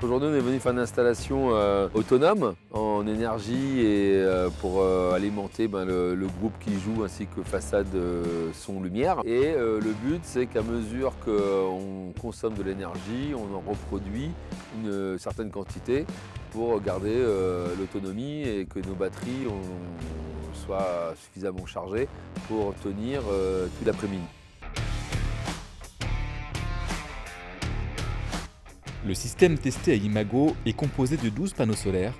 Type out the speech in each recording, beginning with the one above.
Aujourd'hui, on est venu faire une installation autonome en énergie et pour alimenter le groupe qui joue ainsi que façade son lumière. Et le but, c'est qu'à mesure qu'on consomme de l'énergie, on en reproduit une certaine quantité pour garder l'autonomie et que nos batteries soient suffisamment chargées pour tenir tout l'après-midi. Le système testé à Imago est composé de 12 panneaux solaires,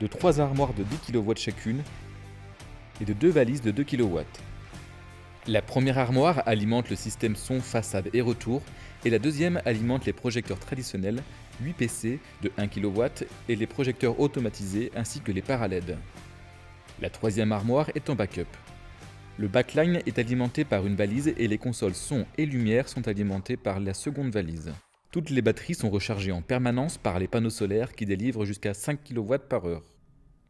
de 3 armoires de 10 kW chacune et de 2 valises de 2 kW. La première armoire alimente le système son, façade et retour et la deuxième alimente les projecteurs traditionnels, 8 PC de 1 kW et les projecteurs automatisés ainsi que les para-LED. La troisième armoire est en backup. Le backline est alimenté par une valise et les consoles son et lumière sont alimentées par la seconde valise. Toutes les batteries sont rechargées en permanence par les panneaux solaires qui délivrent jusqu'à 5 kW par heure.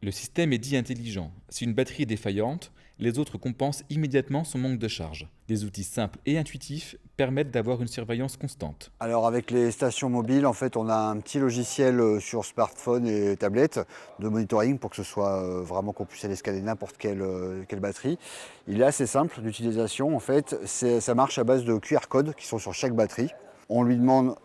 Le système est dit intelligent. Si une batterie est défaillante, les autres compensent immédiatement son manque de charge. Des outils simples et intuitifs permettent d'avoir une surveillance constante. Alors avec les stations mobiles, en fait, on a un petit logiciel sur smartphone et tablette de monitoring pour que ce soit vraiment qu'on puisse aller scanner n'importe quelle batterie. Il est assez simple d'utilisation. En fait, ça marche à base de QR codes qui sont sur chaque batterie. On lui demande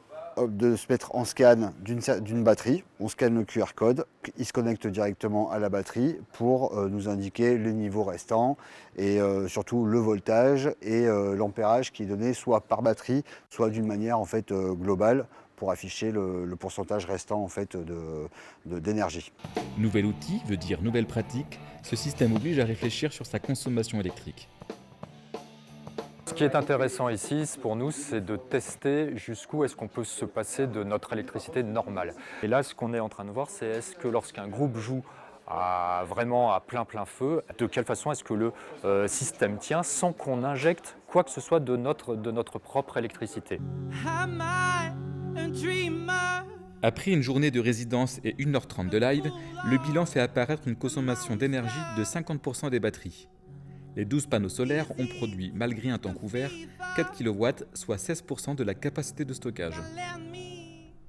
de se mettre en scan d'une batterie. On scanne le QR code, il se connecte directement à la batterie pour nous indiquer les niveaux restants et surtout le voltage et l'ampérage qui est donné soit par batterie, soit d'une manière en fait globale pour afficher le pourcentage restant en fait d'énergie. Nouvel outil veut dire nouvelle pratique. Ce système oblige à réfléchir sur sa consommation électrique. Ce qui est intéressant ici, pour nous, c'est de tester jusqu'où est-ce qu'on peut se passer de notre électricité normale. Et là, ce qu'on est en train de voir, c'est est-ce que lorsqu'un groupe joue vraiment à plein feu, de quelle façon est-ce que le système tient sans qu'on injecte quoi que ce soit de notre propre électricité. Après une journée de résidence et 1h30 de live, le bilan fait apparaître une consommation d'énergie de 50% des batteries. Les 12 panneaux solaires ont produit, malgré un temps couvert, 4 kW, soit 16% de la capacité de stockage.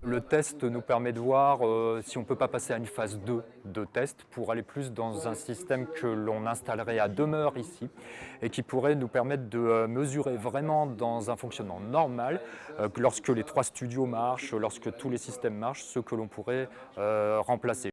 Le test nous permet de voir si on ne peut pas passer à une phase 2 de test pour aller plus dans un système que l'on installerait à demeure ici et qui pourrait nous permettre de mesurer vraiment dans un fonctionnement normal, lorsque les 3 studios marchent, lorsque tous les systèmes marchent, ce que l'on pourrait remplacer.